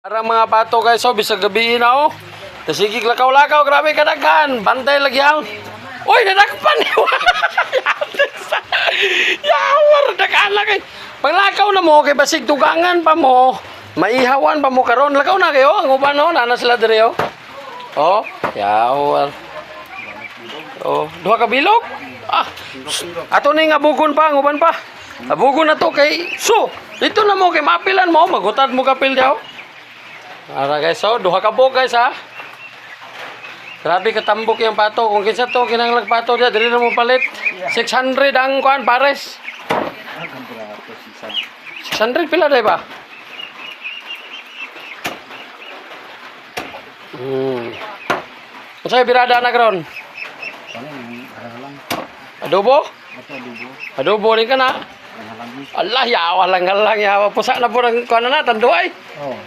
Parang mga pato guys, so bisag gabi na oh. Tasigig lakaw-lakaw, grabe kadaghan. Bantay lagi ang. Uy, nadakpan ni. Yawar, daghan lagi. Paglakaw na mo kay basig tugangan pa mo. Maihawan pa mo karon. Lakaw na kayo ang uban no, nana sila diri oh. Oh, yawar. Oh, duha ka bilog? Ah. Ato ni nga bugon pa, ang uban pa. Abugon na to kay so. Dito na mo kay mapilan mo, magutad mo kapil daw. Ara guys, so duha ka buok guys ha. Grabe katambok yung pato. Kung kinsa to kinahanglan pato dia dili na mo palit. 600 ang kuan pares. 600 pila day ba? Unsay birada na karon? Adobo? Adobo rin ka na? Allah, yawa lang yawa. Pusa na po ng kuan na tanduay. Oh.